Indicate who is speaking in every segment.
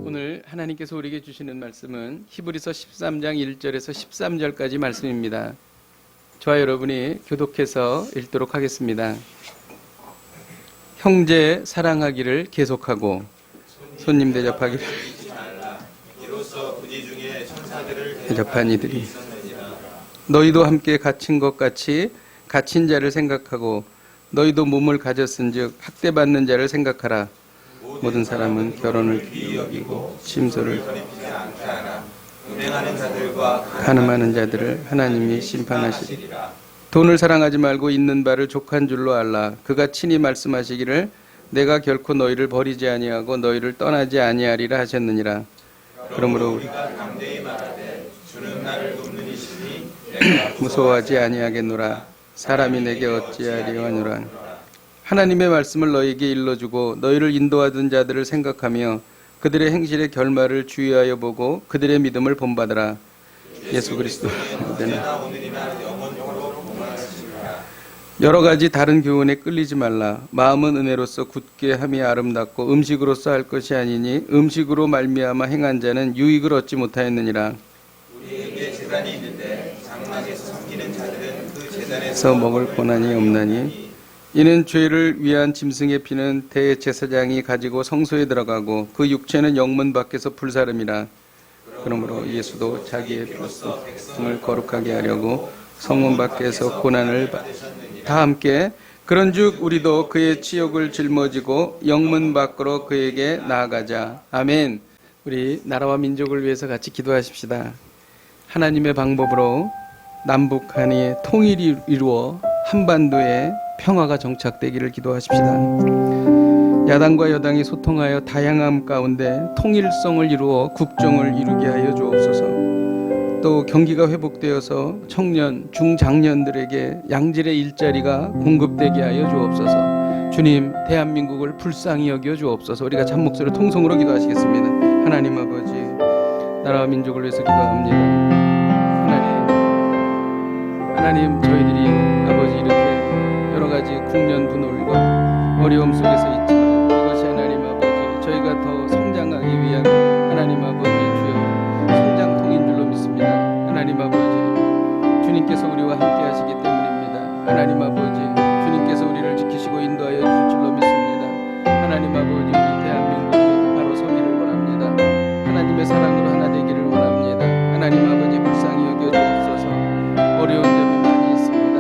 Speaker 1: 오늘 하나님께서 우리에게 주시는 말씀은 히브리서 13장 1절에서 13절까지 말씀입니다. 저와 여러분이 교독해서 읽도록 하겠습니다. 형제 사랑하기를 계속하고 손님 대접하기를 대접한 이들이 너희도 함께 갇힌 것 같이 갇힌 자를 생각하고 너희도 몸을 가졌은즉 학대받는 자를 생각하라. 모든 사람은 결혼을 귀히 여기고 침소를 가늠하는 자들을 하나님이 심판하시리라. 돈을 사랑하지 말고 있는 바를 족한 줄로 알라. 그가 친히 말씀하시기를 내가 결코 너희를 버리지 아니하고 너희를 떠나지 아니하리라 하셨느니라. 그러므로 우리가 담대히 말하되 주는 나를 돕는 이시니 무서워하지 아니하겠노라. 사람이 내게 어찌하리요 하노라. 하나님의 말씀을 너희에게 일러주고 너희를 인도하던 자들을 생각하며 그들의 행실의 결말을 주의하여 보고 그들의 믿음을 본받으라. 예수 그리스도 여러 가지 다른 교훈에 끌리지 말라. 마음은 은혜로서 굳게 함이 아름답고 음식으로서 할 것이 아니니 음식으로 말미암아 행한 자는 유익을 얻지 못하였느니라. 우리에게 제단이 있는데 장막에서 섬기는 자들은 그 제단에서 먹을 고난이 없나니 이는 죄를 위한 짐승의 피는 대제사장이 가지고 성소에 들어가고 그 육체는 영문 밖에서 불사름이라. 그러므로 예수도 자기의 피로써 백성을 거룩하게 하려고 성문 밖에서 고난을 다 함께 그런즉 우리도 그의 치욕을 짊어지고 영문 밖으로 그에게 나아가자. 아멘. 우리 나라와 민족을 위해서 같이 기도하십시다. 하나님의 방법으로 남북한이 통일이 이루어 한반도에 평화가 정착되기를 기도하십시다. 야당과 여당이 소통하여 다양함 가운데 통일성을 이루어 국정을 이루게 하여 주옵소서. 또 경기가 회복되어서 청년, 중장년들에게 양질의 일자리가 공급되게 하여 주옵소서. 주님, 대한민국을 불쌍히 여겨 주옵소서. 우리가 참목소리로 통성으로 기도하시겠습니다. 하나님 아버지, 나라와 민족을 위해서 기도합니다. 하나님, 저희들이 아버지 이렇게 여러 가지 국면 분홀과 어려움 속에서 있지만 이것이 하나님 아버지 저희가 더 성장하기 위한 하나님 아버지 주여 성장통인 줄로 믿습니다. 하나님 아버지 주님께서 우리와 함께 하시기 때문입니다. 하나님 아버지 주님께서 우리를 지키시고 인도하여 주실 줄로 믿습니다. 하나님 아버지 이 대한민국이 바로 서기를 원합니다. 하나님의 사랑으로 하나 되기를 원합니다. 하나님 아버지 불쌍히 여겨 주옵소서. 어려운 점이 많이 있습니다.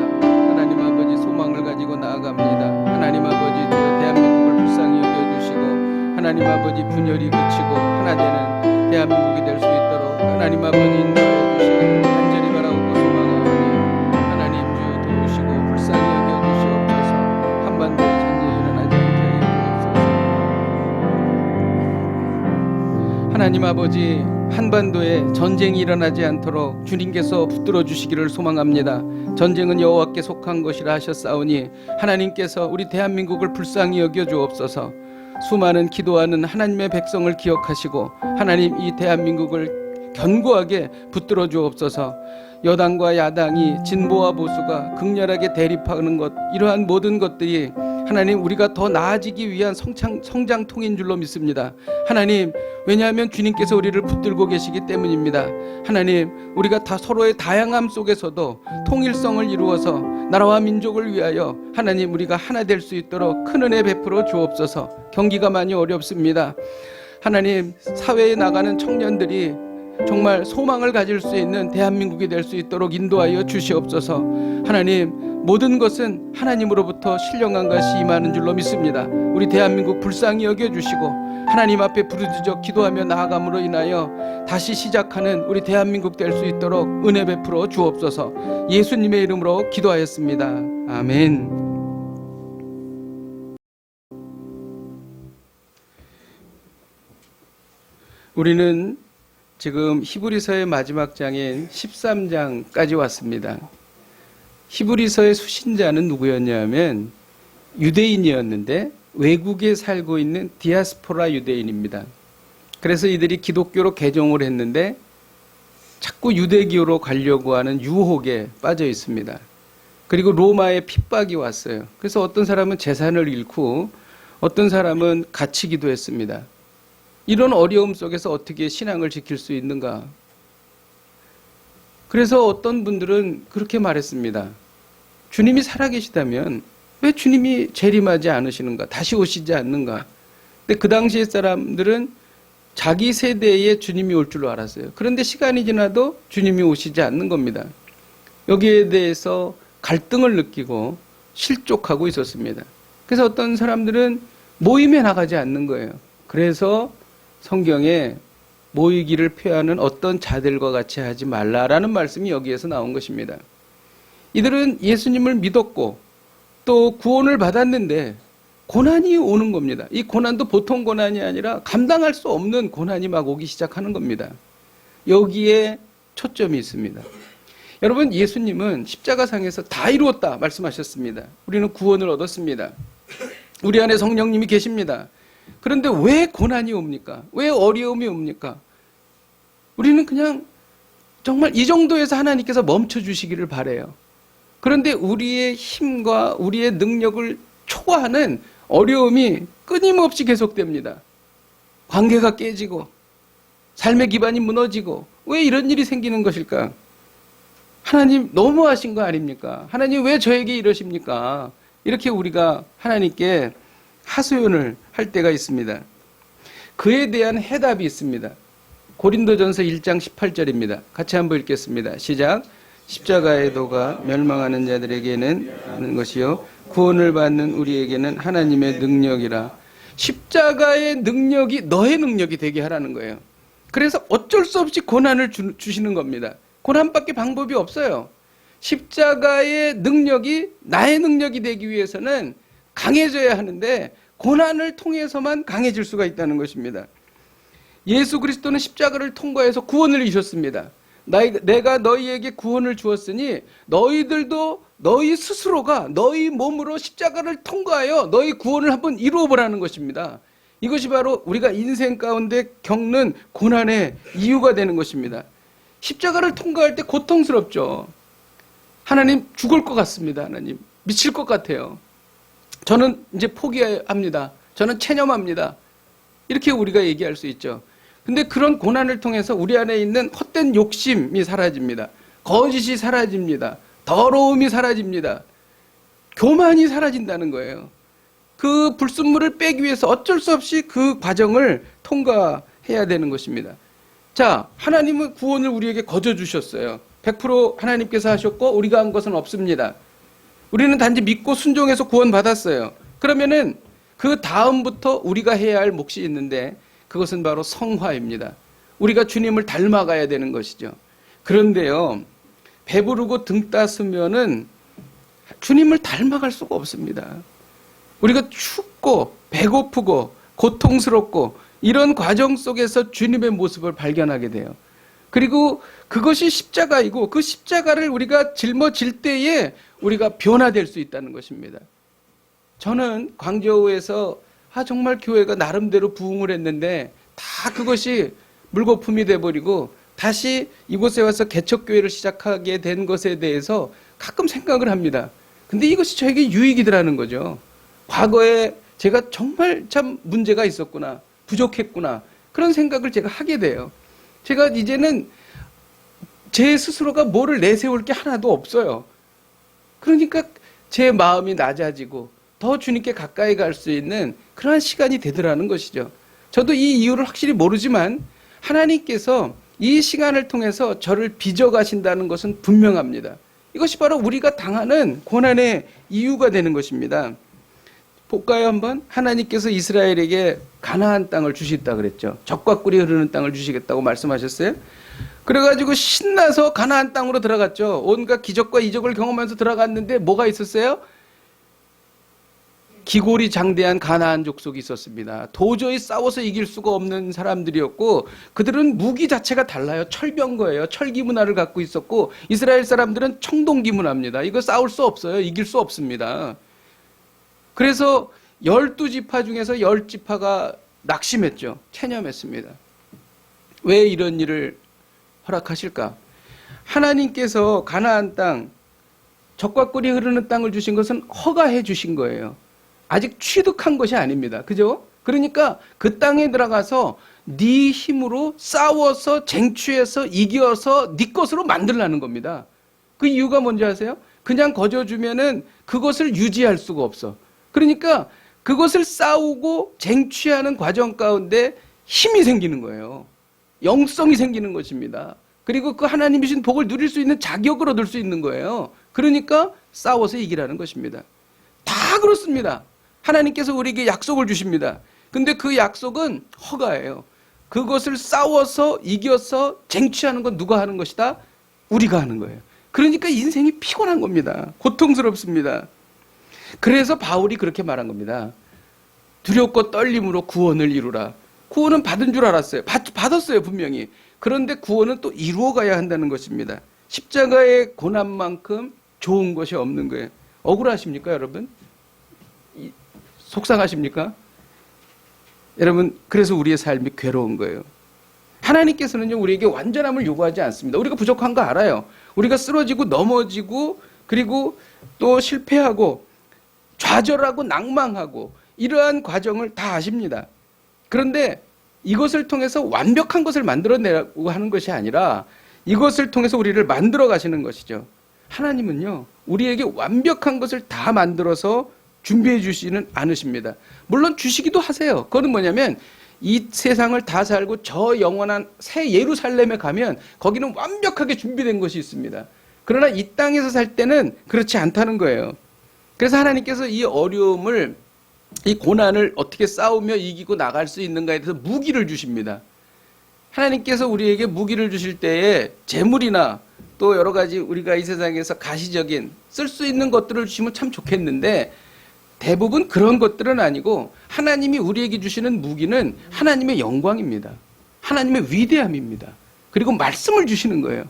Speaker 1: 하나님 아버지 소망을 가지고 나아갑니다. 하나님 아버지 주여 대한민국을 불쌍히 여겨주시고 하나님 아버지 분열이 그치고 하나 되는 대한민국이 될 수 있도록 하나님 아버지 인도하여 주시기를 간절히 바라옵고 소망하오니 하나님 주 도우시고 불쌍히 여겨주시옵소서. 한반도에 전쟁이 일어나지 않게 해주옵소서. 하나님 아버지 한반도에 전쟁이 일어나지 않도록 주님께서 붙들어 주시기를 소망합니다. 전쟁은 여호와께 속한 것이라 하셨사오니 하나님께서 우리 대한민국을 불쌍히 여겨 주옵소서. 수많은 기도하는 하나님의 백성을 기억하시고 하나님 이 대한민국을 견고하게 붙들어 주옵소서. 여당과 야당이 진보와 보수가 극렬하게 대립하는 것 이러한 모든 것들이 하나님 우리가 더 나아지기 위한 성장통인 줄로 믿습니다. 하나님 왜냐하면 주님께서 우리를 붙들고 계시기 때문입니다. 하나님 우리가 다 서로의 다양함 속에서도 통일성을 이루어서 나라와 민족을 위하여 하나님 우리가 하나 될 수 있도록 큰 은혜 베풀어 주옵소서. 경기가 많이 어렵습니다. 하나님 사회에 나가는 청년들이 정말 소망을 가질 수 있는 대한민국이 될 수 있도록 인도하여 주시옵소서. 하나님 모든 것은 하나님으로부터 신령한 것이 임하는 줄로 믿습니다. 우리 대한민국 불쌍히 여겨주시고 하나님 앞에 부르짖어 기도하며 나아감으로 인하여 다시 시작하는 우리 대한민국 될 수 있도록 은혜 베풀어 주옵소서. 예수님의 이름으로 기도하였습니다. 아멘. 우리는 지금 히브리서의 마지막 장인 13장까지 왔습니다. 히브리서의 수신자는 누구였냐면 유대인이었는데 외국에 살고 있는 디아스포라 유대인입니다. 그래서 이들이 기독교로 개종을 했는데 자꾸 유대교로 가려고 하는 유혹에 빠져 있습니다. 그리고 로마의 핍박이 왔어요. 그래서 어떤 사람은 재산을 잃고 어떤 사람은 갇히기도 했습니다. 이런 어려움 속에서 어떻게 신앙을 지킬 수 있는가? 그래서 어떤 분들은 그렇게 말했습니다. 주님이 살아계시다면 왜 주님이 재림하지 않으시는가? 다시 오시지 않는가? 근데 그 당시의 사람들은 자기 세대에 주님이 올 줄로 알았어요. 그런데 시간이 지나도 주님이 오시지 않는 겁니다. 여기에 대해서 갈등을 느끼고 실족하고 있었습니다. 그래서 어떤 사람들은 모임에 나가지 않는 거예요. 그래서 성경에 모이기를 표하는 어떤 자들과 같이 하지 말라라는 말씀이 여기에서 나온 것입니다. 이들은 예수님을 믿었고 또 구원을 받았는데 고난이 오는 겁니다. 이 고난도 보통 고난이 아니라 감당할 수 없는 고난이 막 오기 시작하는 겁니다. 여기에 초점이 있습니다. 여러분, 예수님은 십자가상에서 다 이루었다 말씀하셨습니다. 우리는 구원을 얻었습니다. 우리 안에 성령님이 계십니다. 그런데 왜 고난이 옵니까? 왜 어려움이 옵니까? 우리는 그냥 정말 이 정도에서 하나님께서 멈춰주시기를 바라요. 그런데 우리의 힘과 우리의 능력을 초과하는 어려움이 끊임없이 계속됩니다. 관계가 깨지고 삶의 기반이 무너지고 왜 이런 일이 생기는 것일까? 하나님 너무하신 거 아닙니까? 하나님 왜 저에게 이러십니까? 이렇게 우리가 하나님께 하소연을 할 때가 있습니다. 그에 대한 해답이 있습니다. 고린도전서 1장 18절입니다. 같이 한번 읽겠습니다. 시작. 십자가의 도가 멸망하는 자들에게는 하는 것이요 구원을 받는 우리에게는 하나님의 능력이라. 십자가의 능력이 너의 능력이 되게 하라는 거예요. 그래서 어쩔 수 없이 고난을 주시는 겁니다. 고난밖에 방법이 없어요. 십자가의 능력이 나의 능력이 되기 위해서는 강해져야 하는데 고난을 통해서만 강해질 수가 있다는 것입니다. 예수 그리스도는 십자가를 통과해서 구원을 이루셨습니다. 내가 너희에게 구원을 주었으니 너희들도 너희 스스로가 너희 몸으로 십자가를 통과하여 너희 구원을 한번 이루어 보라는 것입니다. 이것이 바로 우리가 인생 가운데 겪는 고난의 이유가 되는 것입니다. 십자가를 통과할 때 고통스럽죠. 하나님 죽을 것 같습니다. 하나님 미칠 것 같아요. 저는 이제 포기합니다. 저는 체념합니다. 이렇게 우리가 얘기할 수 있죠. 근데 그런 고난을 통해서 우리 안에 있는 헛된 욕심이 사라집니다. 거짓이 사라집니다. 더러움이 사라집니다. 교만이 사라진다는 거예요. 그 불순물을 빼기 위해서 어쩔 수 없이 그 과정을 통과해야 되는 것입니다. 자, 하나님은 구원을 우리에게 거저 주셨어요. 100% 하나님께서 하셨고 우리가 한 것은 없습니다. 우리는 단지 믿고 순종해서 구원받았어요. 그러면은 그 다음부터 우리가 해야 할 몫이 있는데 그것은 바로 성화입니다. 우리가 주님을 닮아가야 되는 것이죠. 그런데요, 배부르고 등 따스면은 주님을 닮아갈 수가 없습니다. 우리가 춥고 배고프고 고통스럽고 이런 과정 속에서 주님의 모습을 발견하게 돼요. 그리고 그것이 십자가이고 그 십자가를 우리가 짊어질 때에 우리가 변화될 수 있다는 것입니다. 저는 광저우에서 정말 교회가 나름대로 부흥을 했는데 다 그것이 물거품이 돼버리고 다시 이곳에 와서 개척교회를 시작하게 된 것에 대해서 가끔 생각을 합니다. 근데 이것이 저에게 유익이더라는 거죠. 과거에 제가 정말 참 문제가 있었구나, 부족했구나, 그런 생각을 제가 하게 돼요. 제가 이제는 제 스스로가 뭐를 내세울 게 하나도 없어요. 그러니까 제 마음이 낮아지고 더 주님께 가까이 갈 수 있는 그러한 시간이 되더라는 것이죠. 저도 이 이유를 확실히 모르지만 하나님께서 이 시간을 통해서 저를 빚어가신다는 것은 분명합니다. 이것이 바로 우리가 당하는 고난의 이유가 되는 것입니다. 볼까요 한번? 하나님께서 이스라엘에게 가나안 땅을 주시겠다 그랬죠. 젖과 꿀이 흐르는 땅을 주시겠다고 말씀하셨어요. 그래가지고 신나서 가나안 땅으로 들어갔죠. 온갖 기적과 이적을 경험하면서 들어갔는데 뭐가 있었어요? 기골이 장대한 가나안 족속이 있었습니다. 도저히 싸워서 이길 수가 없는 사람들이었고 그들은 무기 자체가 달라요. 철병거예요. 철기 문화를 갖고 있었고 이스라엘 사람들은 청동기 문화입니다. 이거 싸울 수 없어요. 이길 수 없습니다. 그래서 12지파 중에서 10지파가 낙심했죠. 체념했습니다. 왜 이런 일을 허락하실까? 하나님께서 가나안 땅, 젖과 꿀이 흐르는 땅을 주신 것은 허가해 주신 거예요. 아직 취득한 것이 아닙니다. 그죠? 그러니까 그 땅에 들어가서 네 힘으로 싸워서 쟁취해서 이겨서 네 것으로 만들라는 겁니다. 그 이유가 뭔지 아세요? 그냥 거저주면은 그것을 유지할 수가 없어. 그러니까 그것을 싸우고 쟁취하는 과정 가운데 힘이 생기는 거예요. 영성이 생기는 것입니다. 그리고 그 하나님이 주신 복을 누릴 수 있는 자격을 얻을 수 있는 거예요. 그러니까 싸워서 이기라는 것입니다. 다 그렇습니다. 하나님께서 우리에게 약속을 주십니다. 근데 그 약속은 허가예요. 그것을 싸워서 이겨서 쟁취하는 건 누가 하는 것이다? 우리가 하는 거예요. 그러니까 인생이 피곤한 겁니다. 고통스럽습니다. 그래서 바울이 그렇게 말한 겁니다. 두렵고 떨림으로 구원을 이루라. 구원은 받은 줄 알았어요. 받았어요, 분명히. 그런데 구원은 또 이루어가야 한다는 것입니다. 십자가의 고난만큼 좋은 것이 없는 거예요. 억울하십니까, 여러분? 속상하십니까? 여러분, 그래서 우리의 삶이 괴로운 거예요. 하나님께서는요, 우리에게 완전함을 요구하지 않습니다. 우리가 부족한 거 알아요. 우리가 쓰러지고 넘어지고 그리고 또 실패하고 좌절하고 낭망하고 이러한 과정을 다 아십니다. 그런데 이것을 통해서 완벽한 것을 만들어내라고 하는 것이 아니라 이것을 통해서 우리를 만들어 가시는 것이죠. 하나님은요, 우리에게 완벽한 것을 다 만들어서 준비해 주시는 않으십니다. 물론 주시기도 하세요. 그건 뭐냐면 이 세상을 다 살고 저 영원한 새 예루살렘에 가면 거기는 완벽하게 준비된 것이 있습니다. 그러나 이 땅에서 살 때는 그렇지 않다는 거예요. 그래서 하나님께서 이 어려움을, 이 고난을 어떻게 싸우며 이기고 나갈 수 있는가에 대해서 무기를 주십니다. 하나님께서 우리에게 무기를 주실 때에 재물이나 또 여러 가지 우리가 이 세상에서 가시적인 쓸 수 있는 것들을 주시면 참 좋겠는데 대부분 그런 것들은 아니고 하나님이 우리에게 주시는 무기는 하나님의 영광입니다. 하나님의 위대함입니다. 그리고 말씀을 주시는 거예요.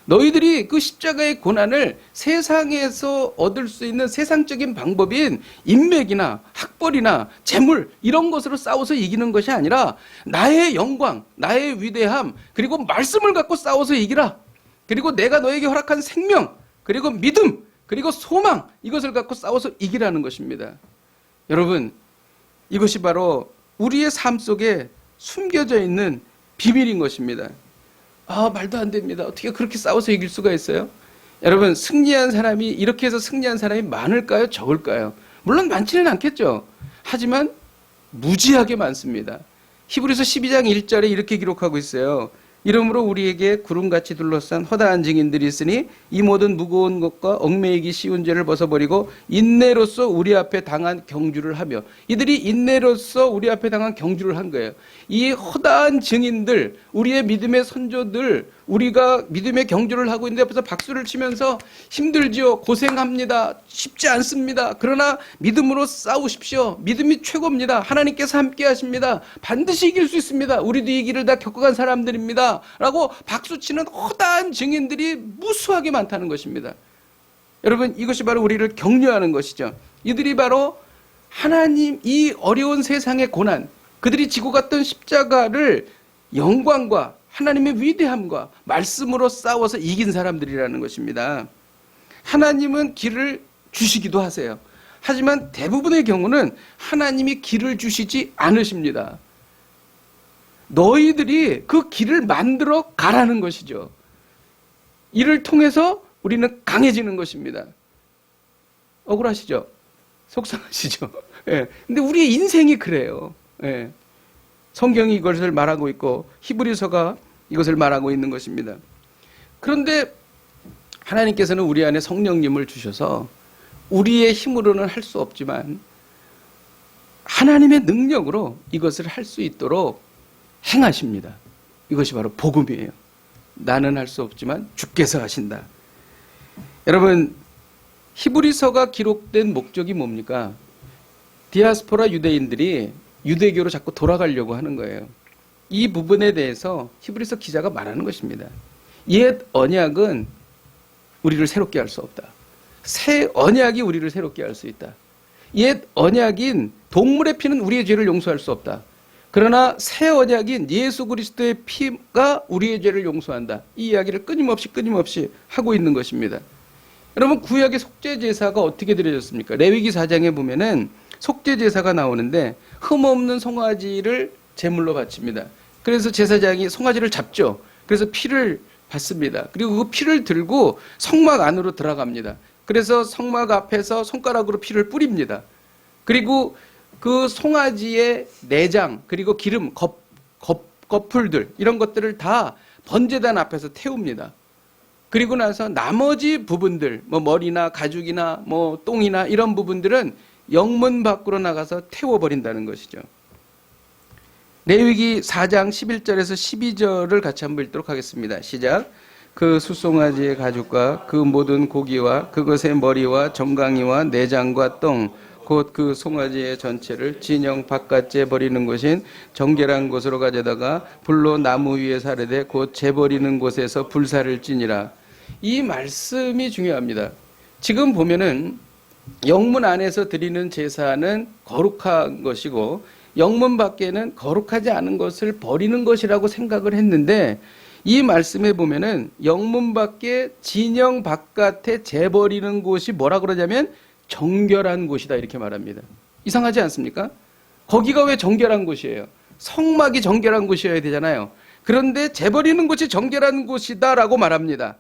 Speaker 1: 너희들이 그 십자가의 고난을 세상에서 얻을 수 있는 세상적인 방법인 인맥이나 학벌이나 재물 이런 것으로 싸워서 이기는 것이 아니라 나의 영광, 나의 위대함 그리고 말씀을 갖고 싸워서 이기라. 그리고 내가 너에게 허락한 생명 그리고 믿음 그리고 소망 이것을 갖고 싸워서 이기라는 것입니다. 여러분, 이것이 바로 우리의 삶 속에 숨겨져 있는 비밀인 것입니다. 말도 안 됩니다. 어떻게 그렇게 싸워서 이길 수가 있어요? 여러분, 승리한 사람이 이렇게 해서 승리한 사람이 많을까요? 적을까요? 물론 많지는 않겠죠. 하지만 무지하게 많습니다. 히브리서 12장 1절에 이렇게 기록하고 있어요. 이러므로 우리에게 구름같이 둘러싼 허다한 증인들이 있으니 이 모든 무거운 것과 얽매이기 쉬운 죄를 벗어버리고 인내로서 우리 앞에 당한 경주를 하며 이들이 인내로서 우리 앞에 당한 경주를 한 거예요. 이 허다한 증인들, 우리의 믿음의 선조들, 우리가 믿음의 경주를 하고 있는데 옆에서 박수를 치면서 힘들지요, 고생합니다, 쉽지 않습니다. 그러나 믿음으로 싸우십시오. 믿음이 최고입니다. 하나님께서 함께 하십니다. 반드시 이길 수 있습니다. 우리도 이 길을 다 겪어간 사람들입니다. 라고 박수치는 허다한 증인들이 무수하게 많다는 것입니다. 여러분, 이것이 바로 우리를 격려하는 것이죠. 이들이 바로 하나님, 이 어려운 세상의 고난, 그들이 지고 갔던 십자가를 영광과 하나님의 위대함과 말씀으로 싸워서 이긴 사람들이라는 것입니다. 하나님은 길을 주시기도 하세요. 하지만 대부분의 경우는 하나님이 길을 주시지 않으십니다. 너희들이 그 길을 만들어 가라는 것이죠. 이를 통해서 우리는 강해지는 것입니다. 억울하시죠? 속상하시죠? 예. 근데 우리의 인생이 그래요. 예. 성경이 이것을 말하고 있고 히브리서가 이것을 말하고 있는 것입니다. 그런데 하나님께서는 우리 안에 성령님을 주셔서 우리의 힘으로는 할 수 없지만 하나님의 능력으로 이것을 할 수 있도록 행하십니다. 이것이 바로 복음이에요. 나는 할 수 없지만 주께서 하신다. 여러분, 히브리서가 기록된 목적이 뭡니까? 디아스포라 유대인들이 유대교로 자꾸 돌아가려고 하는 거예요. 이 부분에 대해서 히브리서 기자가 말하는 것입니다. 옛 언약은 우리를 새롭게 할 수 없다. 새 언약이 우리를 새롭게 할 수 있다. 옛 언약인 동물의 피는 우리의 죄를 용서할 수 없다. 그러나 새 언약인 예수 그리스도의 피가 우리의 죄를 용서한다. 이 이야기를 끊임없이 하고 있는 것입니다. 여러분, 구약의 속죄 제사가 어떻게 드려졌습니까? 레위기 4장에 보면은 속죄 제사가 나오는데 흠없는 송아지를 제물로 바칩니다. 그래서 제사장이 송아지를 잡죠. 그래서 피를 받습니다. 그리고 그 피를 들고 성막 안으로 들어갑니다. 그래서 성막 앞에서 손가락으로 피를 뿌립니다. 그리고 그 송아지의 내장 그리고 기름, 거풀들 이런 것들을 다 번제단 앞에서 태웁니다. 그리고 나서 나머지 부분들, 뭐 머리나 가죽이나 뭐 똥이나 이런 부분들은 영문 밖으로 나가서 태워버린다는 것이죠. 레위기 4장 11절에서 12절을 같이 한번 읽도록 하겠습니다. 시작. 그 숫송아지의 가죽과 그 모든 고기와 그것의 머리와 정강이와 내장과 똥 곧 그 송아지의 전체를 진영 바깥에 버리는 곳인 정결한 곳으로 가져다가 불로 나무 위에 사르되 곧 재버리는 곳에서 불사를 찌니라. 이 말씀이 중요합니다. 지금 보면은 영문 안에서 드리는 제사는 거룩한 것이고 영문 밖에는 거룩하지 않은 것을 버리는 것이라고 생각을 했는데 이 말씀에 보면은 영문 밖에 진영 바깥에 재버리는 곳이 뭐라 그러냐면 정결한 곳이다 이렇게 말합니다. 이상하지 않습니까? 거기가 왜 정결한 곳이에요? 성막이 정결한 곳이어야 되잖아요. 그런데 재버리는 곳이 정결한 곳이다라고 말합니다.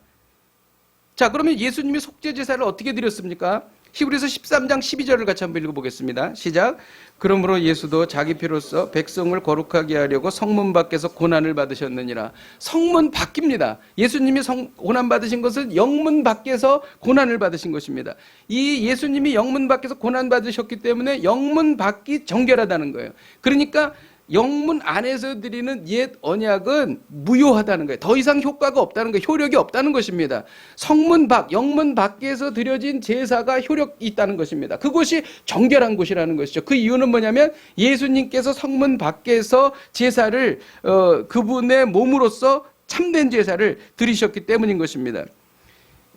Speaker 1: 자, 그러면 예수님이 속죄 제사를 어떻게 드렸습니까? 히브리서 13장 12절을 같이 한번 읽어보겠습니다. 시작. 그러므로 예수도 자기 피로써 백성을 거룩하게 하려고 성문 밖에서 고난을 받으셨느니라. 성문 밖입니다. 예수님이 고난 받으신 것은 영문 밖에서 고난을 받으신 것입니다. 이 예수님이 영문 밖에서 고난 받으셨기 때문에 영문 밖이 정결하다는 거예요. 그러니까 영문 안에서 드리는 옛 언약은 무효하다는 거예요. 더 이상 효과가 없다는 거예요. 효력이 없다는 것입니다. 성문 밖, 영문 밖에서 드려진 제사가 효력이 있다는 것입니다. 그곳이 정결한 곳이라는 것이죠. 그 이유는 뭐냐면 예수님께서 성문 밖에서 제사를 그분의 몸으로써 참된 제사를 드리셨기 때문인 것입니다.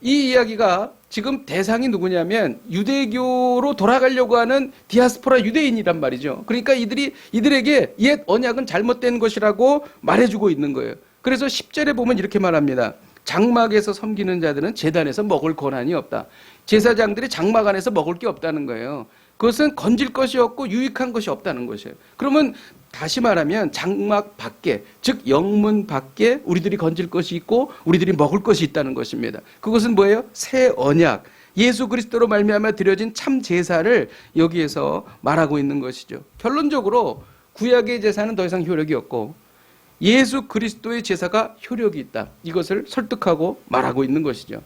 Speaker 1: 이 이야기가 지금 대상이 누구냐면 유대교로 돌아가려고 하는 디아스포라 유대인이란 말이죠. 그러니까 이들에게 옛 언약은 잘못된 것이라고 말해주고 있는 거예요. 그래서 10절에 보면 이렇게 말합니다. 장막에서 섬기는 자들은 제단에서 먹을 권한이 없다. 제사장들이 장막 안에서 먹을 게 없다는 거예요. 그것은 건질 것이 없고 유익한 것이 없다는 것이에요. 그러면 다시 말하면 장막 밖에, 즉 영문 밖에 우리들이 건질 것이 있고 우리들이 먹을 것이 있다는 것입니다. 그것은 뭐예요? 새 언약, 예수 그리스도로 말미암아 드려진 참 제사를 여기에서 말하고 있는 것이죠. 결론적으로 구약의 제사는 더 이상 효력이 없고 예수 그리스도의 제사가 효력이 있다. 이것을 설득하고 말하고 있는 것이죠.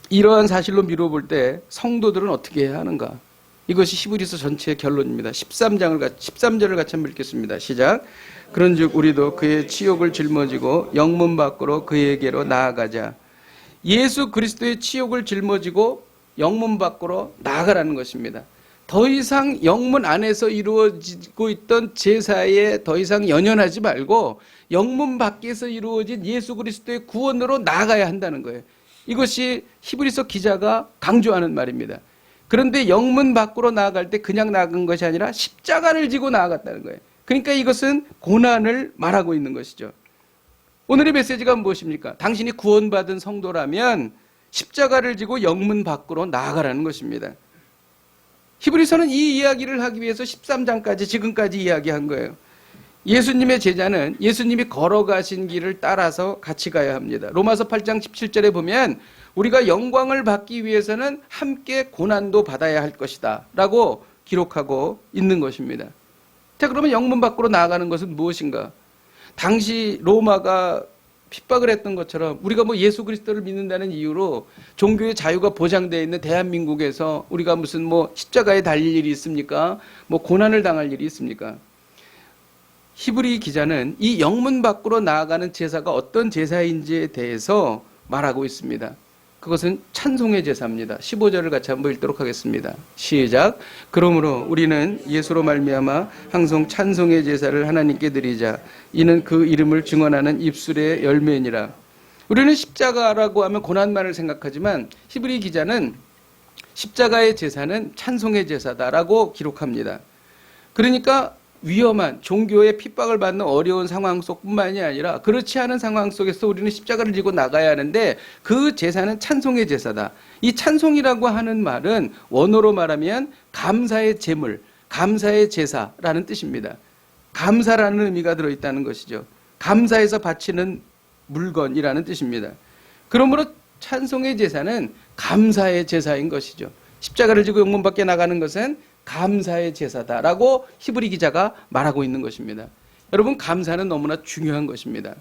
Speaker 1: 이러한 사실로 미뤄볼 때 성도들은 어떻게 해야 하는가? 이것이 히브리서 전체의 결론입니다. 13절을 같이 한번 읽겠습니다. 시작. 그런즉 우리도 그의 치욕을 짊어지고 영문 밖으로 그에게로 나아가자. 예수 그리스도의 치욕을 짊어지고 영문 밖으로 나아가라는 것입니다. 더 이상 영문 안에서 이루어지고 있던 제사에 더 이상 연연하지 말고 영문 밖에서 이루어진 예수 그리스도의 구원으로 나아가야 한다는 거예요. 이것이 히브리서 기자가 강조하는 말입니다. 그런데 영문 밖으로 나아갈 때 그냥 나간 것이 아니라 십자가를 지고 나아갔다는 거예요. 그러니까 이것은 고난을 말하고 있는 것이죠. 오늘의 메시지가 무엇입니까? 당신이 구원받은 성도라면 십자가를 지고 영문 밖으로 나아가라는 것입니다. 히브리서는 이 이야기를 하기 위해서 13장까지 지금까지 이야기한 거예요. 예수님의 제자는 예수님이 걸어가신 길을 따라서 같이 가야 합니다. 로마서 8장 17절에 보면 우리가 영광을 받기 위해서는 함께 고난도 받아야 할 것이다 라고 기록하고 있는 것입니다. 자, 그러면 영문 밖으로 나아가는 것은 무엇인가? 당시 로마가 핍박을 했던 것처럼 우리가 뭐 예수 그리스도를 믿는다는 이유로 종교의 자유가 보장되어 있는 대한민국에서 우리가 무슨 뭐 십자가에 달릴 일이 있습니까? 뭐 고난을 당할 일이 있습니까? 히브리 기자는 이 영문 밖으로 나아가는 제사가 어떤 제사인지에 대해서 말하고 있습니다. 그것은 찬송의 제사입니다. 15절을 같이 한번 읽도록 하겠습니다. 시작. 그러므로 우리는 예수로 말미암아 항상 찬송의 제사를 하나님께 드리자. 이는 그 이름을 증언하는 입술의 열매니라. 우리는 십자가라고 하면 고난만을 생각하지만 히브리 기자는 십자가의 제사는 찬송의 제사다라고 기록합니다. 그러니까 위험한 종교의 핍박을 받는 어려운 상황 속뿐만이 아니라 그렇지 않은 상황 속에서 우리는 십자가를 지고 나가야 하는데 그 제사는 찬송의 제사다. 이 찬송이라고 하는 말은 원어로 말하면 감사의 제물, 감사의 제사라는 뜻입니다. 감사라는 의미가 들어있다는 것이죠. 감사해서 바치는 물건이라는 뜻입니다. 그러므로 찬송의 제사는 감사의 제사인 것이죠. 십자가를 지고 영문 밖에 나가는 것은 감사의 제사다라고 히브리 기자가 말하고 있는 것입니다. 여러분, 감사는 너무나 중요한 것입니다.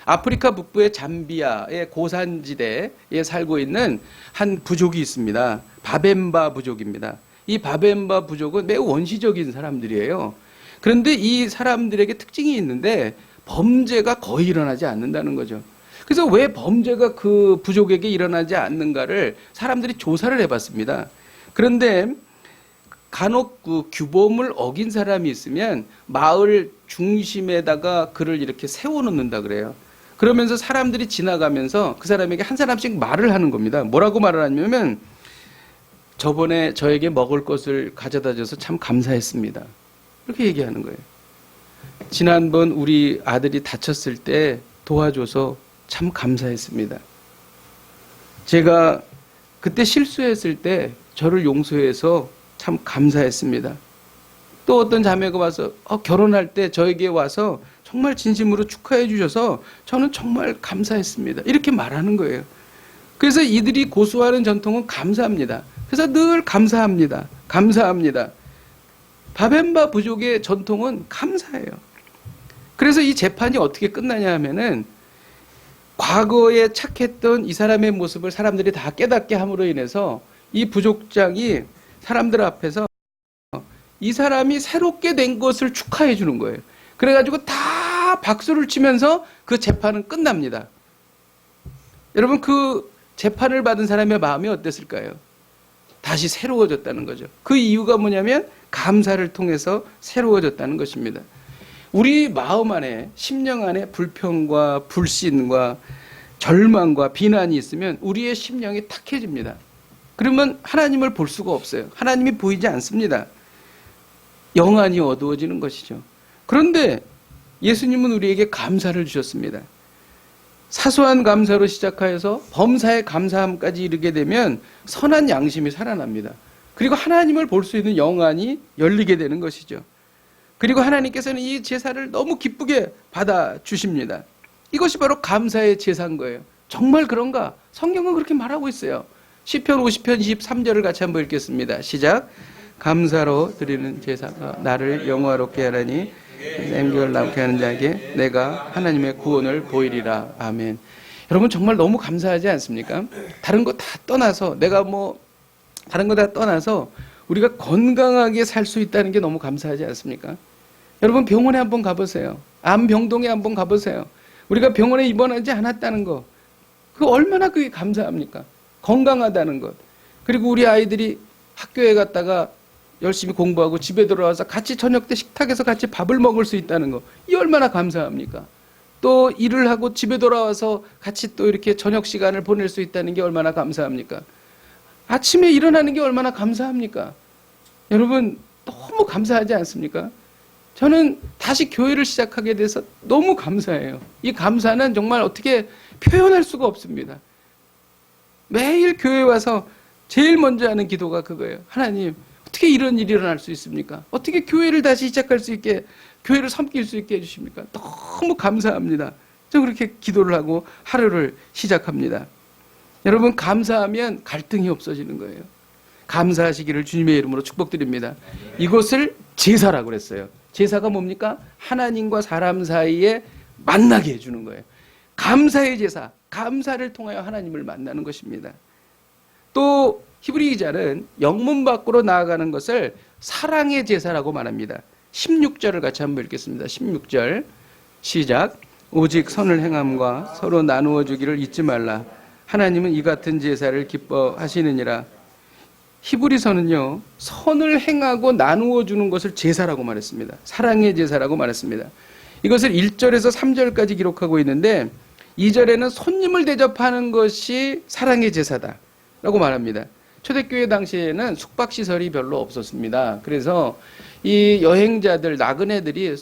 Speaker 1: 아프리카 북부의 잠비아의 고산지대에 살고 있는 한 부족이 있습니다. 바벤바 부족입니다. 이 바벤바 부족은 매우 원시적인 사람들이에요. 그런데 이 사람들에게 특징이 있는데 범죄가 거의 일어나지 않는다는 거죠. 그래서 왜 범죄가 그 부족에게 일어나지 않는가를 사람들이 조사를 해봤습니다. 그런데 간혹 그 규범을 어긴 사람이 있으면 마을 중심에다가 그를 이렇게 세워놓는다 그래요. 그러면서 사람들이 지나가면서 그 사람에게 한 사람씩 말을 하는 겁니다. 뭐라고 말을 하냐면, 저번에 저에게 먹을 것을 가져다 줘서 참 감사했습니다. 이렇게 얘기하는 거예요. 지난번 우리 아들이 다쳤을 때 도와줘서 참 감사했습니다. 제가 그때 실수했을 때 저를 용서해서 참 감사했습니다. 또 어떤 자매가 와서 결혼할 때 저에게 와서 정말 진심으로 축하해 주셔서 저는 정말 감사했습니다. 이렇게 말하는 거예요. 그래서 이들이 고수하는 전통은 감사합니다. 그래서 늘 감사합니다. 감사합니다. 바벤바 부족의 전통은 감사해요. 그래서 이 재판이 어떻게 끝나냐 하면은, 과거에 착했던 이 사람의 모습을 사람들이 다 깨닫게 함으로 인해서 이 부족장이 사람들 앞에서 이 사람이 새롭게 된 것을 축하해 주는 거예요. 그래가지고 다 박수를 치면서 그 재판은 끝납니다. 여러분, 그 재판을 받은 사람의 마음이 어땠을까요? 다시 새로워졌다는 거죠. 그 이유가 뭐냐면 감사를 통해서 새로워졌다는 것입니다. 우리 마음 안에, 심령 안에 불평과 불신과 절망과 비난이 있으면 우리의 심령이 탁해집니다. 그러면 하나님을 볼 수가 없어요. 하나님이 보이지 않습니다. 영안이 어두워지는 것이죠. 그런데 예수님은 우리에게 감사를 주셨습니다. 사소한 감사로 시작하여서 범사의 감사함까지 이르게 되면 선한 양심이 살아납니다. 그리고 하나님을 볼 수 있는 영안이 열리게 되는 것이죠. 그리고 하나님께서는 이 제사를 너무 기쁘게 받아주십니다. 이것이 바로 감사의 제사인 거예요. 정말 그런가? 성경은 그렇게 말하고 있어요. 시편 50편 23절을 같이 한번 읽겠습니다. 시작. 감사로 드리는 제사가 나를 영화롭게 하라니 맹결 남게 하는 자에게 내가 하나님의 구원을 보이리라. 아멘. 여러분, 정말 너무 감사하지 않습니까? 다른 거 다 떠나서, 다른 거 다 떠나서 우리가 건강하게 살 수 있다는 게 너무 감사하지 않습니까? 여러분, 병원에 한번 가보세요. 암병동에 한번 가보세요. 우리가 병원에 입원하지 않았다는 거, 그거 얼마나 그게 감사합니까? 건강하다는 것. 그리고 우리 아이들이 학교에 갔다가 열심히 공부하고 집에 돌아와서 같이 저녁 때 식탁에서 같이 밥을 먹을 수 있다는 거, 이 얼마나 감사합니까? 또 일을 하고 집에 돌아와서 같이 또 이렇게 저녁 시간을 보낼 수 있다는 게 얼마나 감사합니까? 아침에 일어나는 게 얼마나 감사합니까? 여러분, 너무 감사하지 않습니까? 저는 다시 교회를 시작하게 돼서 너무 감사해요. 이 감사는 정말 어떻게 표현할 수가 없습니다. 매일 교회에 와서 제일 먼저 하는 기도가 그거예요. 하나님, 어떻게 이런 일이 일어날 수 있습니까? 어떻게 교회를 다시 시작할 수 있게, 교회를 섬길 수 있게 해주십니까? 너무 감사합니다. 저 그렇게 기도를 하고 하루를 시작합니다. 여러분, 감사하면 갈등이 없어지는 거예요. 감사하시기를 주님의 이름으로 축복드립니다. 이것을 제사라고 그랬어요. 제사가 뭡니까? 하나님과 사람 사이에 만나게 해주는 거예요. 감사의 제사, 감사를 통하여 하나님을 만나는 것입니다. 또 히브리 기자는 영문 밖으로 나아가는 것을 사랑의 제사라고 말합니다. 16절을 같이 한번 읽겠습니다. 16절 시작. 오직 선을 행함과 서로 나누어 주기를 잊지 말라. 하나님은 이 같은 제사를 기뻐하시느니라. 히브리서는요, 선을 행하고 나누어 주는 것을 제사라고 말했습니다. 사랑의 제사라고 말했습니다. 이것을 1절에서 3절까지 기록하고 있는데 2절에는 손님을 대접하는 것이 사랑의 제사다라고 말합니다. 초대교회 당시에는 숙박시설이 별로 없었습니다. 그래서 이 여행자들, 나그네들이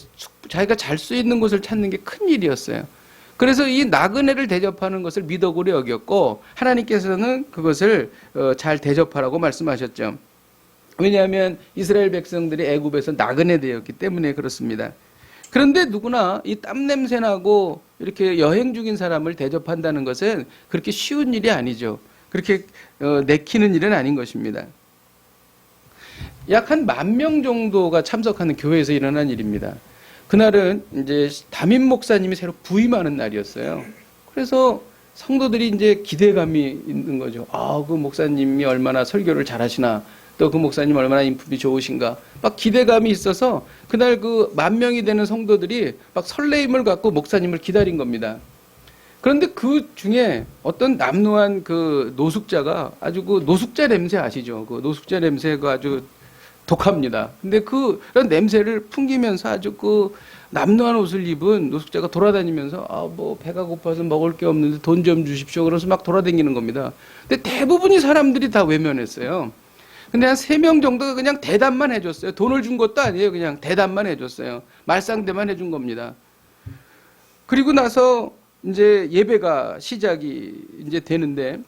Speaker 1: 자기가 잘 수 있는 곳을 찾는 게 큰 일이었어요. 그래서 이 나그네를 대접하는 것을 미덕으로 여겼고 하나님께서는 그것을 잘 대접하라고 말씀하셨죠. 왜냐하면 이스라엘 백성들이 애굽에서 나그네 되었기 때문에 그렇습니다. 그런데 누구나 이 땀 냄새 나고 이렇게 여행 중인 사람을 대접한다는 것은 그렇게 쉬운 일이 아니죠. 그렇게 내키는 일은 아닌 것입니다. 약 한 10,000명 정도가 참석하는 교회에서 일어난 일입니다. 그날은 이제 담임 목사님이 새로 부임하는 날이었어요. 그래서 성도들이 이제 기대감이 있는 거죠. 아, 그 목사님이 얼마나 설교를 잘하시나, 또 그 목사님 얼마나 인품이 좋으신가, 막 기대감이 있어서 그날 그 10,000명이 되는 성도들이 막 설레임을 갖고 목사님을 기다린 겁니다. 그런데 그 중에 어떤 남루한 그 노숙자가 아주 그 노숙자 냄새 아시죠? 그 노숙자 냄새가 아주 독합니다. 근데 그런 냄새를 풍기면서 아주 그 남루한 옷을 입은 노숙자가 돌아다니면서 아, 뭐 배가 고파서 먹을 게 없는데 돈 좀 주십시오. 그러면서 막 돌아다니는 겁니다. 근데 대부분이 사람들이 다 외면했어요. 근데 한 3명 정도가 그냥 대답만 해줬어요. 돈을 준 것도 아니에요. 그냥 대답만 해줬어요. 말상대만 해준 겁니다. 그리고 나서 이제 예배가 시작이 이제 되는데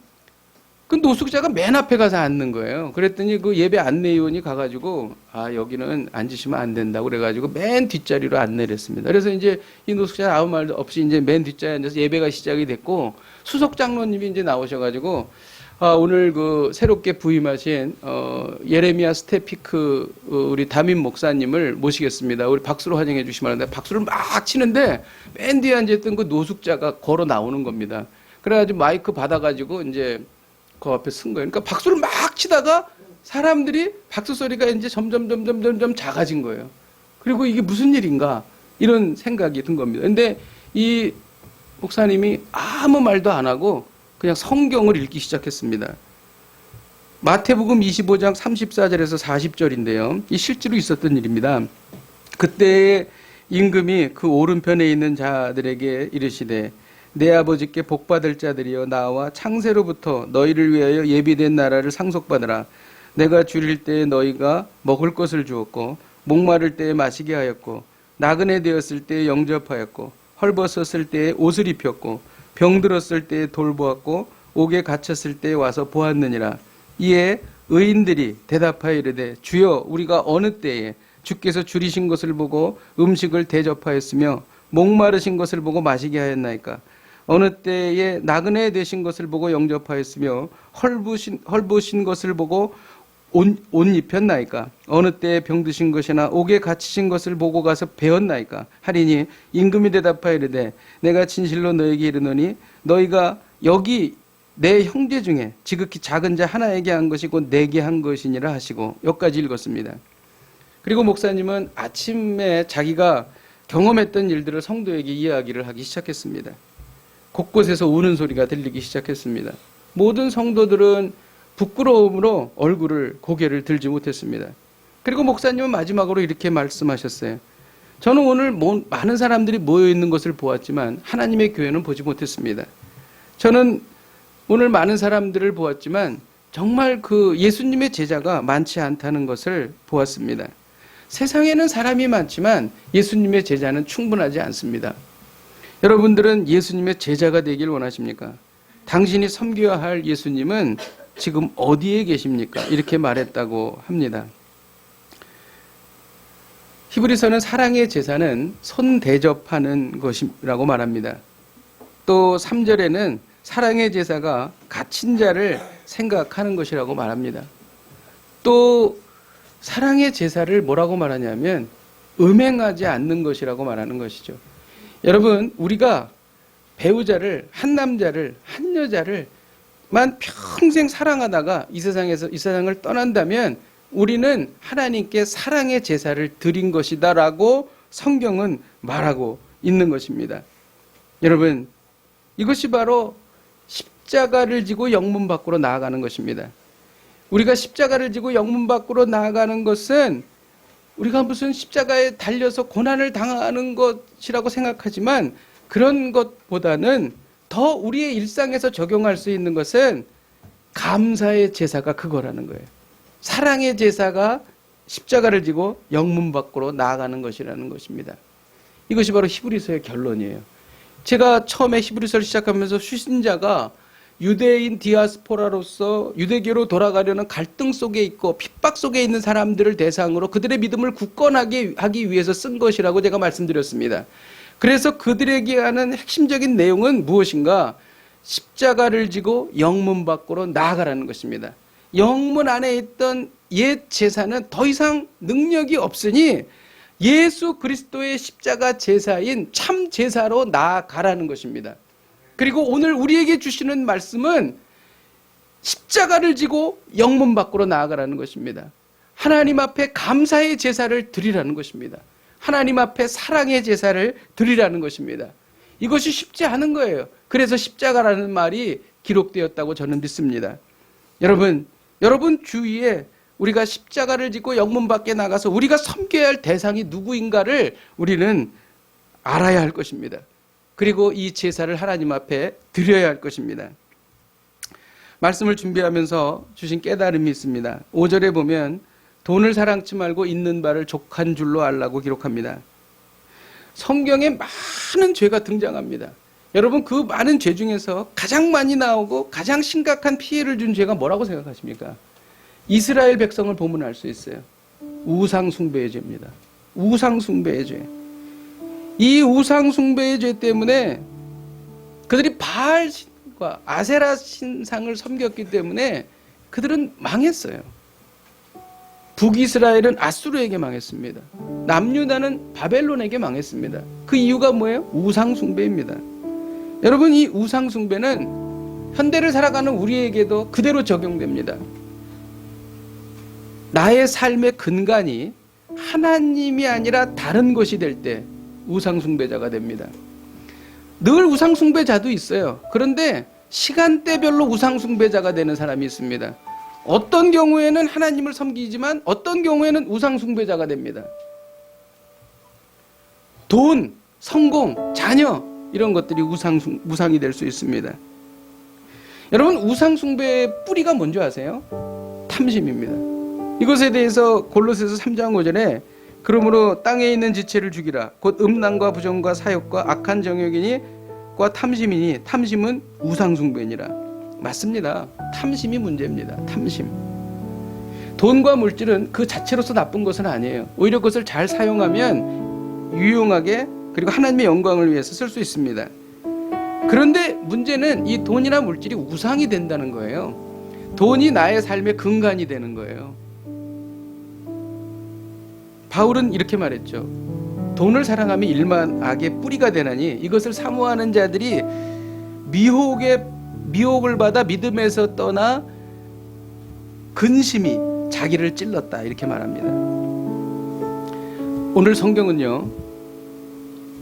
Speaker 1: 그 노숙자가 맨 앞에 가서 앉는 거예요. 그랬더니 그 예배 안내위원이 가가지고 아, 여기는 앉으시면 안 된다고 그래가지고 맨 뒷자리로 안내를 했습니다. 그래서 이제 이 노숙자는 아무 말도 없이 이제 맨 뒷자리에 앉아서 예배가 시작이 됐고 수석 장로님이 이제 나오셔가지고 아, 오늘 그 새롭게 부임하신 예레미야 스테피크 우리 담임 목사님을 모시겠습니다. 우리 박수로 환영해 주시면 하는데 박수를 막 치는데 맨 뒤에 앉아있던 그 노숙자가 걸어 나오는 겁니다. 그래가지고 마이크 받아가지고 이제 그 앞에 쓴 거예요. 그러니까 박수를 막 치다가 사람들이 박수 소리가 이제 점점 작아진 거예요. 그리고 이게 무슨 일인가 이런 생각이 든 겁니다. 근데 이 목사님이 아무 말도 안 하고 그냥 성경을 읽기 시작했습니다. 마태복음 25장 34절에서 40절인데요. 이 실제로 있었던 일입니다. 그때 임금이 그 오른편에 있는 자들에게 이르시되 내 아버지께 복받을 자들이여 나와 창세로부터 너희를 위하여 예비된 나라를 상속받으라. 내가 줄일 때에 너희가 먹을 것을 주었고 목마를 때에 마시게 하였고 나그네 되었을 때에 영접하였고 헐벗었을 때에 옷을 입혔고 병들었을 때에 돌보았고 옥에 갇혔을 때에 와서 보았느니라. 이에 의인들이 대답하여 이르되 주여 우리가 어느 때에 주께서 줄이신 것을 보고 음식을 대접하였으며 목마르신 것을 보고 마시게 하였나이까. 어느 때에 나그네 되신 것을 보고 영접하였으며 헐부신 것을 보고 옷 입혔나이까. 어느 때에 병드신 것이나 옥에 갇히신 것을 보고 가서 배웠나이까. 하리니 임금이 대답하여 이르되 내가 진실로 너에게 이르노니 너희가 여기 내 형제 중에 지극히 작은 자 하나에게 한 것이 곧 내게 한 것이니라 하시고 여기까지 읽었습니다. 그리고 목사님은 아침에 자기가 경험했던 일들을 성도에게 이야기를 하기 시작했습니다. 곳곳에서 우는 소리가 들리기 시작했습니다. 모든 성도들은 부끄러움으로 고개를 들지 못했습니다. 그리고 목사님은 마지막으로 이렇게 말씀하셨어요. 저는 오늘 많은 사람들이 모여있는 것을 보았지만 하나님의 교회는 보지 못했습니다. 저는 오늘 많은 사람들을 보았지만 정말 그 예수님의 제자가 많지 않다는 것을 보았습니다. 세상에는 사람이 많지만 예수님의 제자는 충분하지 않습니다. 여러분들은 예수님의 제자가 되길 원하십니까? 당신이 섬겨야 할 예수님은 지금 어디에 계십니까? 이렇게 말했다고 합니다. 히브리서는 사랑의 제사는 손 대접하는 것이라고 말합니다. 또 3절에는 사랑의 제사가 갇힌 자를 생각하는 것이라고 말합니다. 또 사랑의 제사를 뭐라고 말하냐면 음행하지 않는 것이라고 말하는 것이죠. 여러분, 우리가 배우자를, 한 남자를, 한 여자를 만 평생 사랑하다가 이 세상을 떠난다면 우리는 하나님께 사랑의 제사를 드린 것이다라고 성경은 말하고 있는 것입니다. 여러분, 이것이 바로 십자가를 지고 영문 밖으로 나아가는 것입니다. 우리가 십자가를 지고 영문 밖으로 나아가는 것은 우리가 무슨 십자가에 달려서 고난을 당하는 것이라고 생각하지만 그런 것보다는 더 우리의 일상에서 적용할 수 있는 것은 감사의 제사가 그거라는 거예요. 사랑의 제사가 십자가를 지고 영문 밖으로 나아가는 것이라는 것입니다. 이것이 바로 히브리서의 결론이에요. 제가 처음에 히브리서를 시작하면서 수신자가 유대인 디아스포라로서 유대교로 돌아가려는 갈등 속에 있고 핍박 속에 있는 사람들을 대상으로 그들의 믿음을 굳건하게 하기 위해서 쓴 것이라고 제가 말씀드렸습니다. 그래서 그들에게 하는 핵심적인 내용은 무엇인가? 십자가를 지고 영문 밖으로 나아가라는 것입니다. 영문 안에 있던 옛 제사는 더 이상 능력이 없으니 예수 그리스도의 십자가 제사인 참 제사로 나아가라는 것입니다. 그리고 오늘 우리에게 주시는 말씀은 십자가를 지고 영문 밖으로 나아가라는 것입니다. 하나님 앞에 감사의 제사를 드리라는 것입니다. 하나님 앞에 사랑의 제사를 드리라는 것입니다. 이것이 쉽지 않은 거예요. 그래서 십자가라는 말이 기록되었다고 저는 믿습니다. 여러분 주위에 우리가 십자가를 지고 영문 밖에 나가서 우리가 섬겨야 할 대상이 누구인가를 우리는 알아야 할 것입니다. 그리고 이 제사를 하나님 앞에 드려야 할 것입니다. 말씀을 준비하면서 주신 깨달음이 있습니다. 5절에 보면 돈을 사랑치 말고 있는 바를 족한 줄로 알라고 기록합니다. 성경에 많은 죄가 등장합니다. 여러분 그 많은 죄 중에서 가장 많이 나오고 가장 심각한 피해를 준 죄가 뭐라고 생각하십니까? 이스라엘 백성을 보면 알 수 있어요. 우상 숭배의 죄입니다. 우상 숭배의 죄. 이 우상 숭배의 죄 때문에 그들이 바알 신과 아세라 신상을 섬겼기 때문에 그들은 망했어요. 북이스라엘은 아수르에게 망했습니다. 남유다는 바벨론에게 망했습니다. 그 이유가 뭐예요? 우상 숭배입니다. 여러분 이 우상 숭배는 현대를 살아가는 우리에게도 그대로 적용됩니다. 나의 삶의 근간이 하나님이 아니라 다른 것이 될 때 우상 숭배자가 됩니다. 늘 우상 숭배자도 있어요. 그런데 시간대별로 우상 숭배자가 되는 사람이 있습니다. 어떤 경우에는 하나님을 섬기지만 어떤 경우에는 우상 숭배자가 됩니다. 돈, 성공, 자녀 이런 것들이 우상이 될 수 있습니다. 여러분 우상 숭배의 뿌리가 뭔지 아세요? 탐심입니다. 이것에 대해서 골로새서 3장 5절에 그러므로 땅에 있는 지체를 죽이라 곧 음란과 부정과 사욕과 악한 정욕이니 과 탐심이니 탐심은 우상 숭배니라. 맞습니다. 탐심이 문제입니다. 탐심. 돈과 물질은 그 자체로서 나쁜 것은 아니에요. 오히려 그것을 잘 사용하면 유용하게 그리고 하나님의 영광을 위해서 쓸 수 있습니다. 그런데 문제는 이 돈이나 물질이 우상이 된다는 거예요. 돈이 나의 삶의 근간이 되는 거예요. 바울은 이렇게 말했죠. 돈을 사랑하면 일만 악의 뿌리가 되나니 이것을 사모하는 자들이 미혹을 받아 믿음에서 떠나 근심이 자기를 찔렀다 이렇게 말합니다. 오늘 성경은요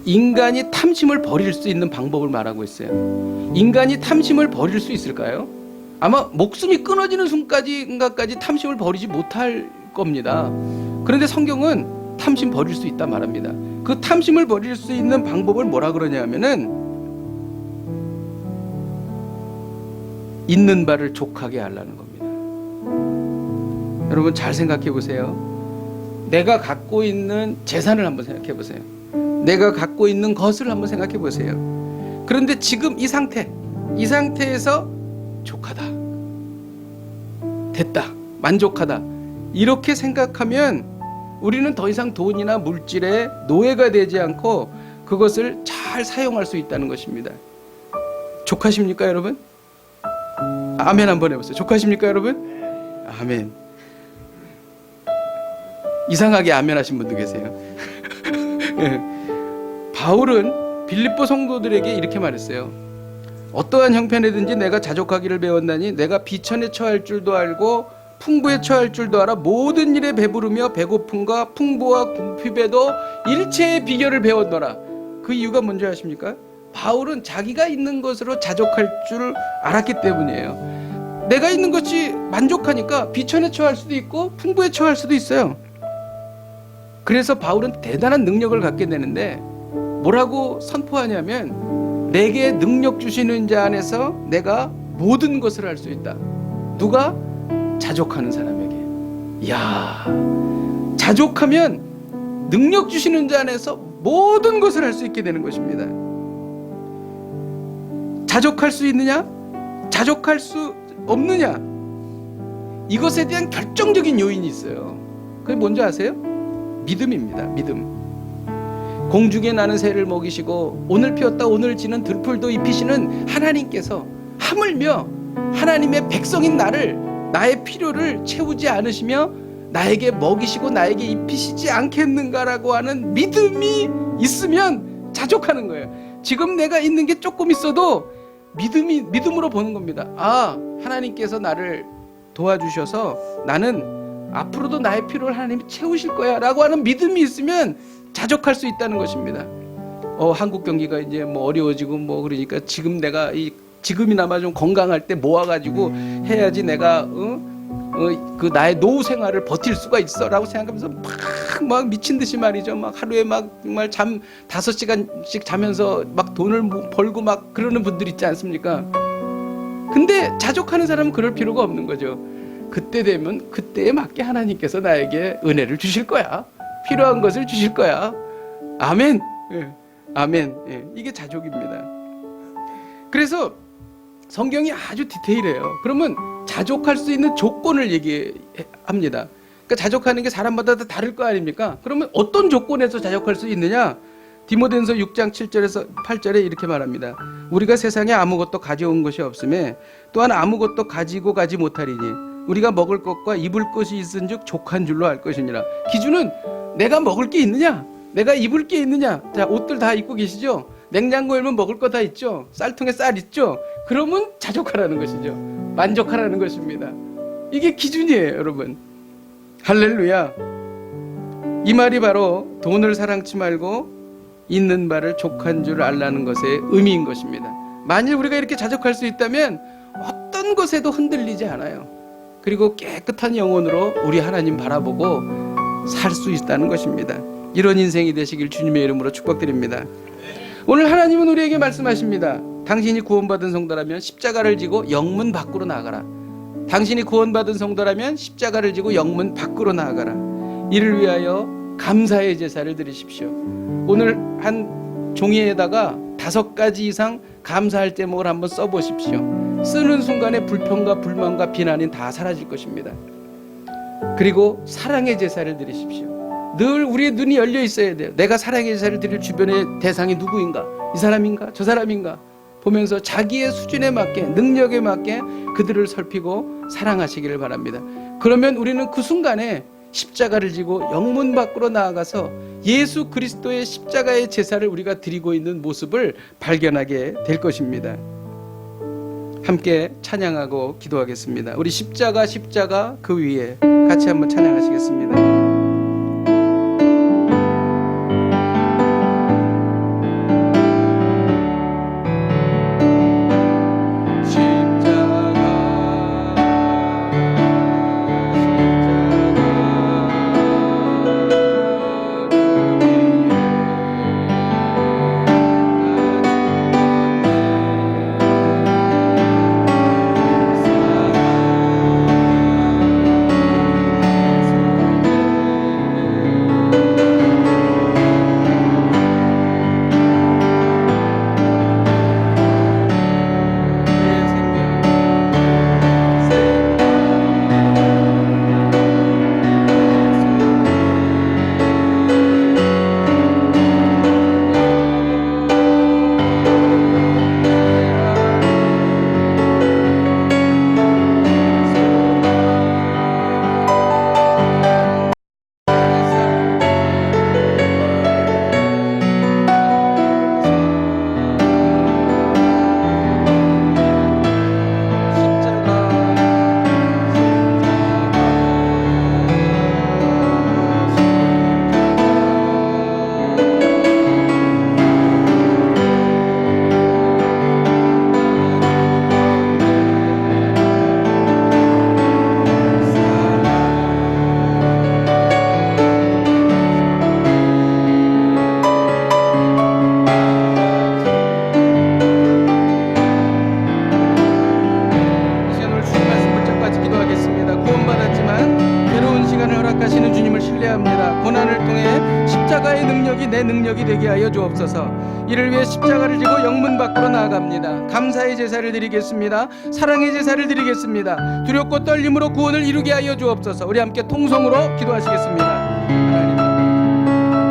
Speaker 1: 인간이 탐심을 버릴 수 있는 방법을 말하고 있어요. 인간이 탐심을 버릴 수 있을까요? 아마 목숨이 끊어지는 순간까지 탐심을 버리지 못할 겁니다. 그런데 성경은 탐심 버릴 수 있다 말합니다. 그 탐심을 버릴 수 있는 방법을 뭐라 그러냐면은 있는 바를 족하게 하려는 겁니다. 여러분 잘 생각해 보세요. 내가 갖고 있는 재산을 한번 생각해 보세요. 내가 갖고 있는 것을 한번 생각해 보세요. 그런데 지금 이 상태에서 족하다, 됐다, 만족하다 이렇게 생각하면 우리는 더 이상 돈이나 물질의 노예가 되지 않고 그것을 잘 사용할 수 있다는 것입니다. 족하십니까 여러분? 아멘 한번 해보세요. 족하십니까 여러분? 아멘. 이상하게 아멘 하신 분도 계세요. 바울은 빌립보 성도들에게 이렇게 말했어요. 어떠한 형편이든지 내가 자족하기를 배웠나니 내가 비천에 처할 줄도 알고 풍부에 처할 줄도 알아 모든 일에 배부르며 배고픔과 풍부와 궁핍에도 일체의 비결을 배웠노라. 그 이유가 뭔지 아십니까? 바울은 자기가 있는 것으로 자족할 줄 알았기 때문이에요. 내가 있는 것이 만족하니까 비천에 처할 수도 있고 풍부에 처할 수도 있어요. 그래서 바울은 대단한 능력을 갖게 되는데 뭐라고 선포하냐면 내게 능력 주시는 자 안에서 내가 모든 것을 할 수 있다. 누가? 자족하는 사람에게. 이야, 자족하면 능력 주시는 자 안에서 모든 것을 할 수 있게 되는 것입니다. 자족할 수 있느냐? 자족할 수 없느냐? 이것에 대한 결정적인 요인이 있어요. 그게 뭔지 아세요? 믿음입니다. 믿음. 공중에 나는 새를 먹이시고 오늘 피었다 오늘 지는 들풀도 입히시는 하나님께서 하물며 하나님의 백성인 나를, 나의 필요를 채우지 않으시며 나에게 먹이시고 나에게 입히시지 않겠는가라고 하는 믿음이 있으면 자족하는 거예요. 지금 내가 있는 게 조금 있어도 믿음으로 보는 겁니다. 아, 하나님께서 나를 도와주셔서 나는 앞으로도 나의 필요를 하나님이 채우실 거야 라고 하는 믿음이 있으면 자족할 수 있다는 것입니다. 한국 경기가 이제 뭐 어려워지고 뭐 그러니까 지금 내가 지금이나마 좀 건강할 때 모아가지고 해야지 내가 그 나의 노후 생활을 버틸 수가 있어라고 생각하면서 막 미친 듯이 말이죠. 막 하루에 막 정말 잠 5시간씩 자면서 막 돈을 벌고 막 그러는 분들 있지 않습니까? 근데 자족하는 사람은 그럴 필요가 없는 거죠. 그때 되면 그때에 맞게 하나님께서 나에게 은혜를 주실 거야. 필요한 것을 주실 거야. 아멘. 예. 아멘. 예. 이게 자족입니다. 그래서 성경이 아주 디테일해요. 그러면 자족할 수 있는 조건을 얘기합니다. 그러니까 자족하는 게 사람마다 다 다를 거 아닙니까? 그러면 어떤 조건에서 자족할 수 있느냐? 디모데전서 6장 7절에서 8절에 이렇게 말합니다. 우리가 세상에 아무것도 가져온 것이 없음에 또한 아무것도 가지고 가지 못하리니 우리가 먹을 것과 입을 것이 있은즉 족한 줄로 알 것이니라. 기준은 내가 먹을 게 있느냐? 내가 입을 게 있느냐? 자, 옷들 다 입고 계시죠? 냉장고에 열면 먹을 거 다 있죠? 쌀통에 쌀 있죠? 그러면 자족하라는 것이죠. 만족하라는 것입니다. 이게 기준이에요, 여러분. 할렐루야. 이 말이 바로 돈을 사랑치 말고 있는 바를 족한 줄 알라는 것의 의미인 것입니다. 만일 우리가 이렇게 자족할 수 있다면 어떤 것에도 흔들리지 않아요. 그리고 깨끗한 영혼으로 우리 하나님 바라보고 살 수 있다는 것입니다. 이런 인생이 되시길 주님의 이름으로 축복드립니다. 오늘 하나님은 우리에게 말씀하십니다. 당신이 구원받은 성도라면 십자가를 지고 영문 밖으로 나아가라. 당신이 구원받은 성도라면 십자가를 지고 영문 밖으로 나아가라. 이를 위하여 감사의 제사를 드리십시오. 오늘 한 종이에다가 5가지 이상 감사할 제목을 한번 써보십시오. 쓰는 순간에 불평과 불만과 비난이 다 사라질 것입니다. 그리고 사랑의 제사를 드리십시오. 늘 우리의 눈이 열려 있어야 돼요. 내가 사랑의 제사를 드릴 주변의 대상이 누구인가? 이 사람인가? 저 사람인가? 보면서 자기의 수준에 맞게, 능력에 맞게 그들을 살피고 사랑하시기를 바랍니다. 그러면 우리는 그 순간에 십자가를 지고 영문 밖으로 나아가서 예수 그리스도의 십자가의 제사를 우리가 드리고 있는 모습을 발견하게 될 것입니다. 함께 찬양하고 기도하겠습니다. 우리 십자가 그 위에 같이 한번 찬양하시겠습니다. 예수님을 신뢰합니다. 고난을 통해 십자가의 능력이 내 능력이 되게 하여 주옵소서. 이를 위해 십자가를 지고 영문 밖으로 나아갑니다. 감사의 제사를 드리겠습니다. 사랑의 제사를 드리겠습니다. 두렵고 떨림으로 구원을 이루게 하여 주옵소서. 우리 함께 통성으로 기도하시겠습니다. 하나님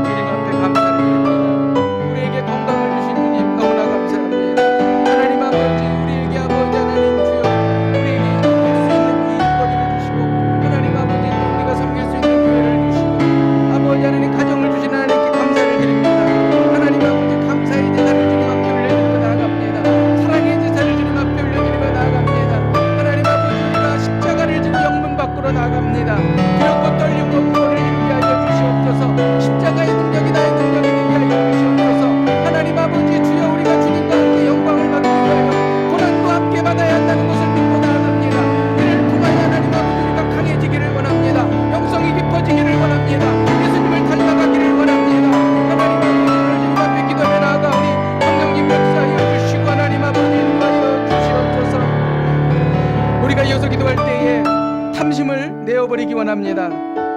Speaker 1: 주님 앞에 감사를 드립니다. 우리에게 건강을 주신 주님 너무나 감사합니다. 하나님 아버지 우리에게 아버지 하나님 주여 우리에게 할 수 있는 이 거리를 주시고 하나님 아버지 또 우리가 섬길 수 있는 기회를 주시고 아버지 하나님 가정을 주신 하나님께 감사를 드립니다. 하나님 아버지 감사의 제사를 주님 앞에 올려드리며 나아갑니다. 사랑의 제사를 주님 앞에 올려드리며 나아갑니다. 하나님 아버지 우리가 십자가를 지고 영문 밖으로 나아갑니다. 두렵고 떨림으로 구원을 이루게 하여 주시옵소서. 십자가의 능력이 나의 능력이 되게 하여 주시옵소서. 하나님 아버지 주여 우리가 주님과 함께 영광을 받기 위하여 고난도 함께 받아야 한다는 것을 믿고 나아갑니다. 이를 통하여 하나님 아버지 우리가 강해지기를 원합니다. 영성이 깊어지기를 원합니다. 예수님을 닮아가기를 원합니다. 하나님 아버지 오늘 주님 앞에 기도하며 나아가오니 성령님 역사하여 주시고 하나님 아버지 인도하여 주시옵소서. 우리가 이어서 기도할 때에 탐심을 내어버리기 원합니다.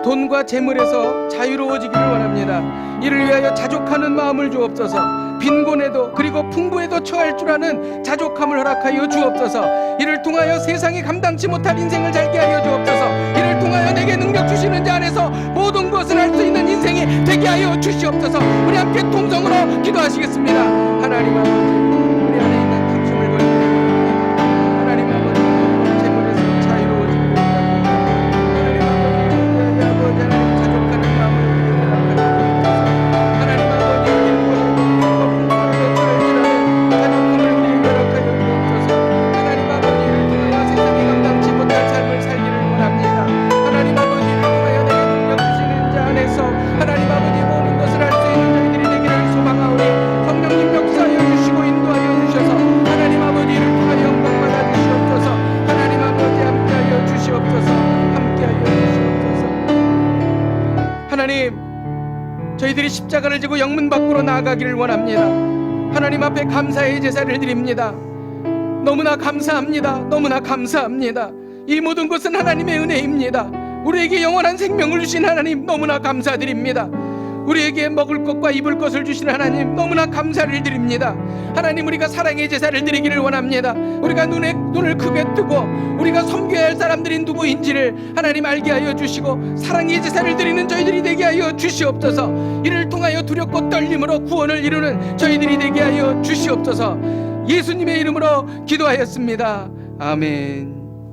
Speaker 1: 돈과 재물에서 자유로워지기를 원합니다. 이를 위하여 자족하는 마음을 주옵소서. 빈곤에도 그리고 풍부에도 처할 줄 아는 자족함을 허락하여 주옵소서. 이를 통하여 세상이 감당치 못할 인생을 살게 하여 주옵소서. 이를 통하여 내게 능력 주시는 자 안에서 모든 것을 할 수 있는 인생이 되게 하여 주시옵소서. 우리 함께 통성으로 기도하시겠습니다. 하나님 아버지 우리 안에 있는 탐심을 버리고 하나님 아버지 재물에서 자유로워지기를 원합니다. 하나님 아버지 아버지 하나님 자족하는 마음을 우리에게 허락하여 주옵소서. 하나님 아버지 자족함을 우리에게 허락하여 주옵소서. 하나님 아버지 이를 통하여 세상이 감당치 못할 삶을 살기를 원합니다. 하나님 아버지 이를 통하여 내게 능력 주시는 자 안에서 하나님 아버지 모든 것을 할 수 있는 저희들이 되기를 소망하오니 성령님 역사하여 주시고 인도하여 주셔서 하나님 아버지 이를 통하여 영광 받아 주시옵소서. 하나님 아버지 함께하여 주시옵소서. 함께하여 주시옵소서. 하나님 저희들이 십자가를 지고 영문 밖으로 나아가기를 원합니다. 하나님 앞에 감사의 제사를 드립니다. 너무나 감사합니다. 너무나 감사합니다. 이 모든 것은 하나님의 은혜입니다. 우리에게 영원한 생명을 주신 하나님 너무나 감사드립니다. 우리에게 먹을 것과 입을 것을 주신 하나님 너무나 감사를 드립니다. 하나님 우리가 사랑의 제사를 드리기를 원합니다. 우리가 눈을 크게 뜨고 우리가 섬겨야 할 사람들이 누구인지를 하나님 알게 하여 주시고 사랑의 제사를 드리는 저희들이 되게 하여 주시옵소서. 이를 통하여 두렵고 떨림으로 구원을 이루는 저희들이 되게 하여 주시옵소서. 예수님의 이름으로 기도하였습니다. 아멘.